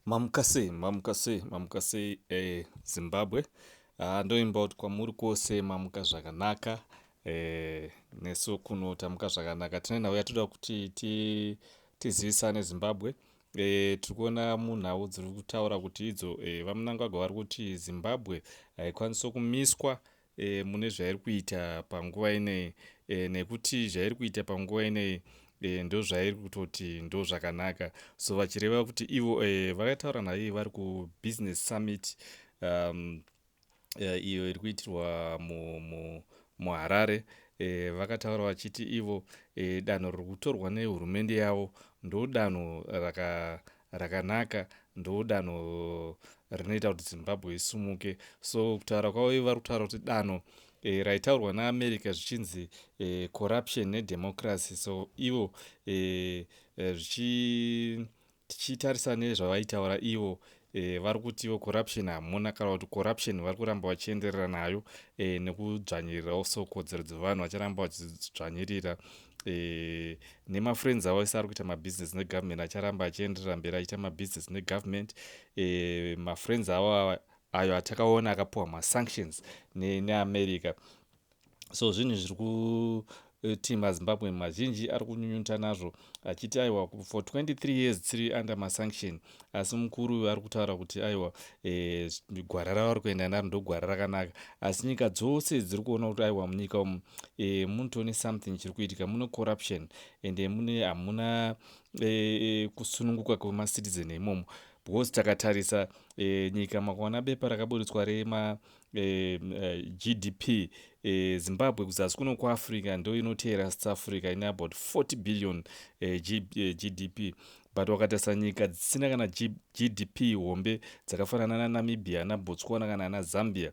Mamukase Zimbabwe. Ndoimba kuti kwamuri kwose mamuka zvakanaka. Nesu kuno tamuka zvakanaka. Tinenhau yatoda kuti tizivisane Zimbabwe. Tiri kuona munhau dziri kutaura kuti idzo vaMnangagwa vari kuti Zimbabwe haikwanisi kumiswa mune zvairi kuita panguva inei, nekuti zvairi kuita panguva inei ndo zvairi kutoti ndo zvakanaka. So vachireva kuti ivo vakataura nhau iyi vari kubusiness summit iyo iri kuitirwa muHarare. Vakataura vachiti ivo danho riri kutorwa nehurumende yavo ndo danho rakanaka, ndo danho rinoita kuti Zimbabwe isumuke. So kutaura kwavo ivo vari kutaura kuti danho raitaurwa naAmerica zvichinzi corruption nedemocracy. So ivo tichitarisa nezvavaitaura ivo vari kuti ivo corruption hamuna, kana kuti corruption vari kuramba vachienderera nayo nekudzvanyirirawo so kodzero dzevanhu vacharamba vachidzvanyirira. Nemafriends avo ese ari kuita mabusiness negovernment acharamba achienderera mberi achiita mabusiness negovernment. Mafriends avo ayo atakaona akapuwa masanctions neAmerica. So zvinhu zviri kuti maZimbabwe mazhinji ari kunyunyuta nazvo achiti aiwa for 23 years tiri under masanction, asi mukuru ari kutaura kuti aiwa gwara ravari kuenda naro ndo gwara rakanaka. Asi nyika dzose dziri kuona kuti aiwa munyika umu munotone something chiri kuitika, mune corruption ende hamuna kusununguka kwemacitizen imomo. Because takatarisa nyika makaona bepa rakaburitswa rema GDP, Zimbabwe kuzasi kuno kuAfrica ndo inoteera South Africa ine about 40 billion GDP. But wakatarisa nyika dzisina kana GDP hombe dzakafanana naNamibia, naBotswana kana naZambia,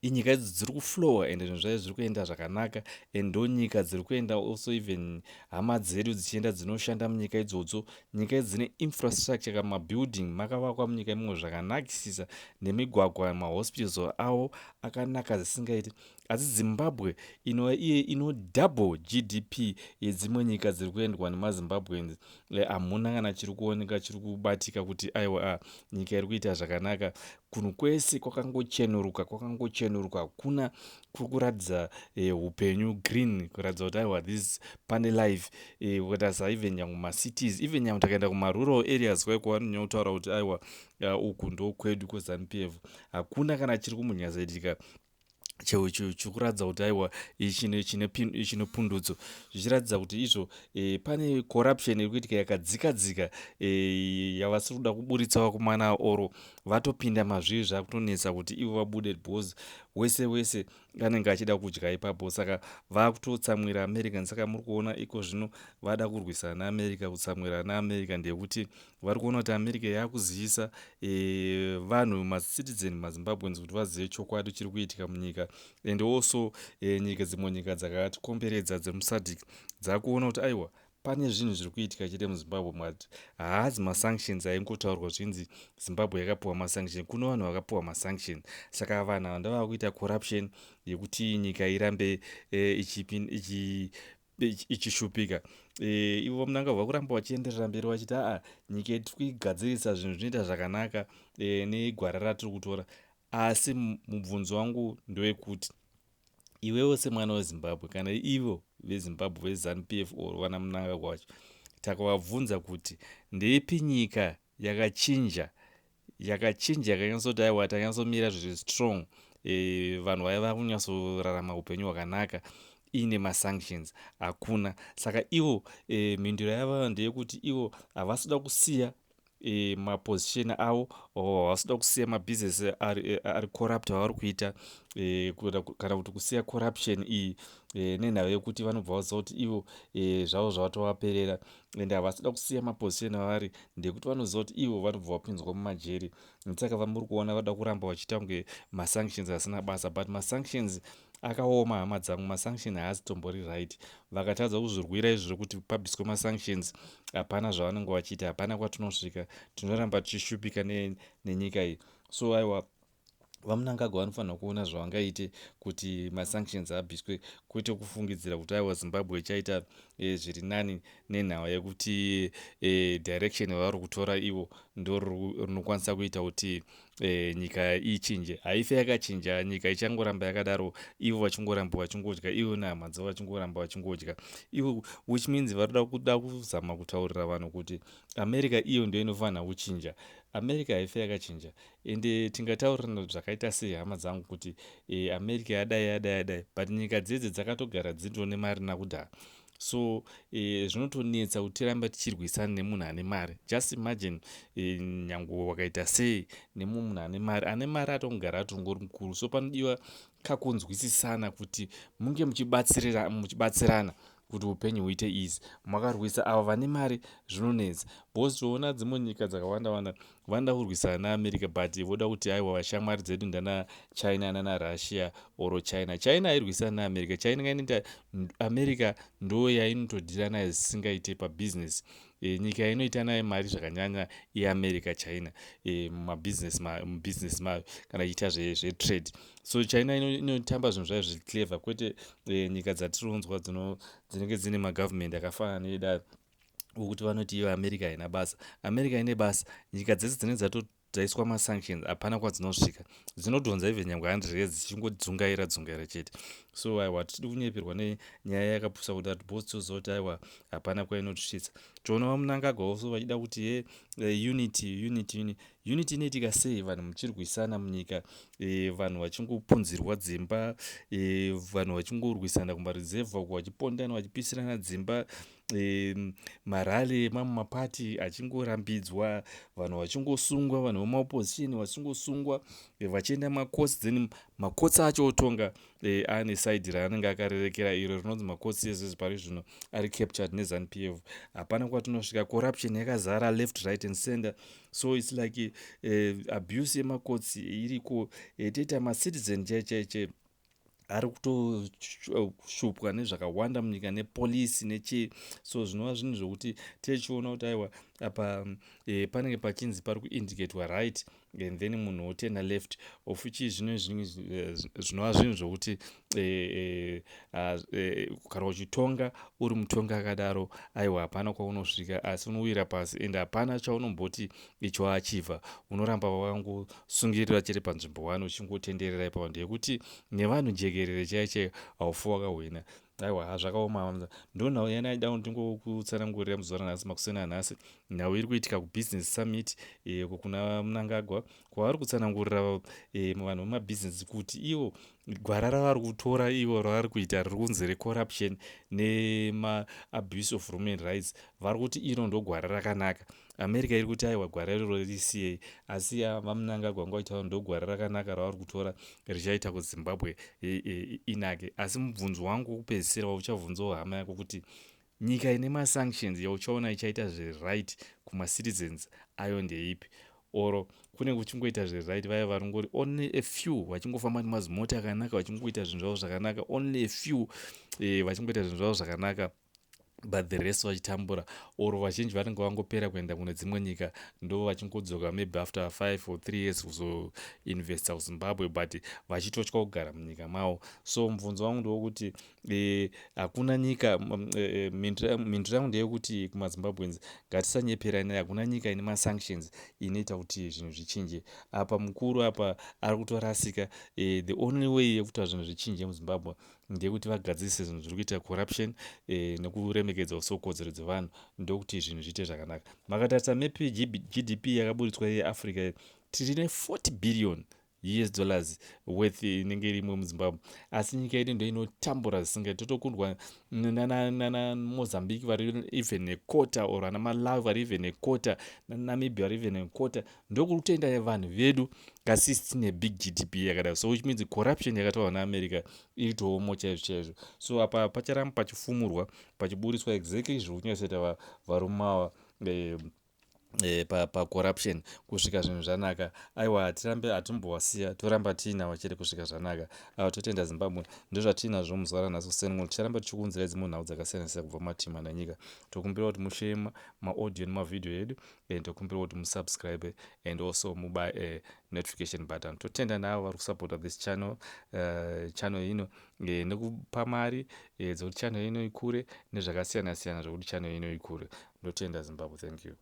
inyika idzi dziri kuflowa ende zvinhu zvayo zviri kuenda zvakanaka. Endo nyika dziri kuenda also even hama dzedu dzichienda dzinoshanda munyika idzodzo. Nyika idzi dzine infrastructure kana mabuilding makavakwa munyika imomo zvakanakisisa, nemigwagwa, mahospitals avo akanaka zvisingaiti. Asi Zimbabwe inova iye ino double GDP yedzimwe nyika dziri kuendwa nemaZimbabweans. Hamuna kana chiri kuoneka chiri kubatika kuti aiwa nyika iri kuita zvakanaka. Kunhu kwese kwakangochenuruka, hakuna kuri kuratidza upenyu green, kuratidza kuti aiwa this pane life. Ukatarisa even nyangwe macities, even nyangwe takaenda kumarural areas kwaiko vanonyautaura kuti aiwa uku ndo kwedu kweZANU-PF, hakuna kana chiri kumbonyatsoitika chikuratidza kuti aiwa chine pundudzo, zvichiratidza kuti izvo pane corruption iri kuitika yakadzikadzika yavasiri kuda kuburitsa vakomana oro vatopinda mazviri zvakutonetsa kuti ivo vabude, because wese anenge achida kudya ipapo. Saka vakutotsamwira America. Saka muri kuona iko zvino vada kurwisana naAmerica. Kutsamwira naAmerica ndekuti vari kuona kuti America yakuzivisa vanhu macitizen maZimbabweans kuti vazive chokwadi chiri kuitika munyika. And also dzimwe nyika dzakatikomberedza dzemuSADC dzakuona kuti aiwa pane zvinhu zviri kuitika chete muZimbabwe mwati haazi masanctions aingotaurwa zvinzi Zimbabwe yakapuwa masanction. Kuno vanhu vakapuwa masanction. Saka vanhu ava ndava kuita corruption yekuti nyika irambe ichishupika. Ivo Mnangagwa kuramba vachienderera mberi vachiti nyika tiri kuigadzirisa zvinhu zvinoita zvakanaka negwara ratiri kutora. Asi mubvunzo wangu ndowekuti iwewo semwana weZimbabwe kana ivo veZimbabwe veZANU-PF or vana Mnangagwa wacho, takavabvunza kuti ndeipi nyika yakachinja yakanyatsoti aiwa takanyatsomira zviri strong, vanhu vaiva kunyatsorarama upenyu hwakanaka iine masanctions? Hakuna. Saka ivo mhinduro yavo ndeyekuti ivo havasida kusiya maposition avo, havasida kusiya mabusiness ari corrupt avari kuita, kana kuti kusiya corruption iyi nenhau yekuti vanobva vaziva kuti ivo zvavo zvavatovaperera. Ende havasida kusiya maposition avari ndekuti vanoziva kuti ivo vanobva vapinzwa mumajeri. Saka vamuri kuona vada kuramba vachiita kunge masanctions asina basa. But masanctions akaoma, hama dzangu. Masanction haasi tombori right. Vakatadza kuzvirwira izvi zvekuti pabviswe masanctions hapana zvavanenge vachiita, hapana kwatinosvika, tinoramba tichishupika nenyika iyi. So aiwa vaMnangagwa vanofanira kuona zvavangaite kuti masanctions abviswe, kwete kufungidzira kuti aiwa Zimbabwe ichaita zviri nani nenhau yekuti direction yavari kutora ivo ndo rinokwanisa kuita kuti nyika ichinje. Haife yakachinja, nyika ichangoramba yakadaro, ivo vachingoramba vachingodya, ivo nehama dzavo vachingoramba vachingodya ivo, which means vari kuda kuzama kutaurira vanhu kuti america iyo ndio inofanira kuchinja. America haife yakachinja, ende tingataurirana zvakaita sei hama dzangu kuti america yadai, but nyika dzedze dzakatogara dzindone mari nakudhara. So zvinotonetsa kuti tirambe tichirwisana nemunhu ane mari. Just imagine nyange wakaita sei nemunhu ane mari atongogara atongori mukuru. So panodiwa kakunzwisisana kuti munge muchibatsirana kuti upenyu huite easy. Makarwisa ava vane mari zvinonetsa, because toona dzimwe nyika dzakawanda vanoda kurwisana naamerica but voda kuti aiwa vashamwari dzedu ndana china nana russia oro china hairwisana naamerica. China inoita america ndo yainotodhira nayo zvisingaite pabhizinesi. Nyika inoita nayo mari zvakanyanya yeamerica china mubhizinesi mayo kana ichiita zvetrade. So china inotamba zvinhu zvayo zviclever, kwete nyika dzatironzwa dzinenge dzine magavhumendi akafanana needaro ukuti vanoti iyo america haina basa. America ine basa. Nyika dzese dzinenge dzaiswa masanctions hapana kwadzinosvika, dzinodhonza even nyangwe 100 years dzichingodzungaira chete. So aiwa tiri kunyeperwa nenyaya yakapusa kudaro, bhos toziva kuti aiwa hapana kwainotisvitsa. Toona Mnangagwa also vachida kuti unity inoitika sei vanhu muchirwisana munyika, vanhu vachingopunzirwa dzimba, vanhu vachingorwisana kumarizevha uko vachipondana vachipisirana dzimba, marali emamwe mapati achingorambidzwa, vanhu vachingosungwa, vanhu vemaopposition vachingosungwa vachienda makotsi. Then makotsi acho otonga ane saidhi raanenge akarerekera iro rinonzi makotsi ezvezvi pari zvino ari captured neZANU PF. Hapana kwatinosvika, corruption yakazara left right and center. So it's like abuse yemakotsi iriko, toita macitizen chaiche ari kutoshupwa nezvakawanda munyika nepolisi nechi. So zvinova zvinhu zvokuti tichiona kuti aiwa apa panenge pachinzi pari kuindicatwa right and then munhu otenda left, of which zvinova zvinhu zvokuti kana uchitonga uri mutonga akadaro aiwa hapana kwaunosvika, asi unowira pasi ende hapana chaunomboti icho achivha. Unoramba wakangosungirira chete panzvimbo 1 uchingotenderera ipapo. Ndeyekuti nevanhu jekerere chaiche haufu wakahwina. Aiwa zvakaoma. Ndo nhau yanaida kutsanangurira muzuva ranhasi, makuseni anhasi. Nhau iri kuitika kubusiness summit uko kuna Mnangagwa, kwavari kutsanangurira vanhu vemabhizinesi kuti ivo gwara ravari kutora ivo ravari kuita riri kunzi recorruption nemaabuse of human rights, vari kuti iro ndo gwara rakanaka. America iri kuti aiwa gwara iroro risiyei, asi vaMnangagwa ngoitaura ndo gwara rakanaka ravari kutora richaita kuZimbabwe inake. Asi mubvunzo wangu wokupedzisira wauchabvunzawo hama yako kuti nyika ine masanctions yauchaona ichaita zveright kumacitizens ayo ndeipi? Oro kune kuchingoita zveright vaya varingori only a few vachingofamba nemazimota akanaka vachingoita zvinhu zvavo zvakanaka, only a few vachingoita zvinhu zvavo zvakanaka but the rest vachitambura, oro vazhinji vanenge vangopera kuenda kune dzimwe nyika ndo vachingodzoka maybe after 5 or 3 years kuzoinvesta kuZimbabwe but vachitotya kugara munyika mavo. So mubvunzo wangu ndewokuti hakuna nyika, mhinduro yangu ndeyekuti kumaZimbabweans ngatisanyeperanai, hakuna nyika ine masanctions inoita kuti zvinhu zvichinje. Apa mukuru apa ari kutorasika. The only way yekuti zvinhu zvichinje muZimbabwe ndeyekuti vagadzirisa zvinhu zviri kuita corruption nekuremekedza usokodzero dzevanhu, ndokuti zvinhu zviite zvakanaka. Makatarisa mepi GDP yakaburitswa yeAfrica tiri ne$40 billion worth inenge irimo muZimbabwe, asi nyika yedu ndo inotambura zvisingaiti. Totokundwa nana Mozambique vari even nekota, or ana Malawi vari even nekota, naNamibia vari even nekota. Ndokuri kutoenda vanhu vedu kasisi tine big GDP yakadaro. So which means corruption yakataurwa naAmerica iritomo chaizvo. So apa pacharamba pachifumurwa pachiburiswa exactly zviri kunyatsoita varume ava pacorruption kusvika zvinhu zvanaka. Aiwa hatirambe hatimbowasiya toramba tiinawo chete kusvika zvanaka. Totenda Zimbabwe ndozvatiinazvo muzuva ranhasi kusengo. Ticharamba tichikuunzirai dzimwe nhau dzakasiyana siyana kubva mumatimu ananyika. Tokumbira kuti mushare maaudio nemavideo edu, tokumbira kuti musubscribe and also muba notification button. Totenda navo vari kusupporta this channel ino nekupa mari dzokuti channel ino ikure nezvakasiyana siyana zvokuti channel ino ikure. Ndotenda Zimbabwe. Thank you.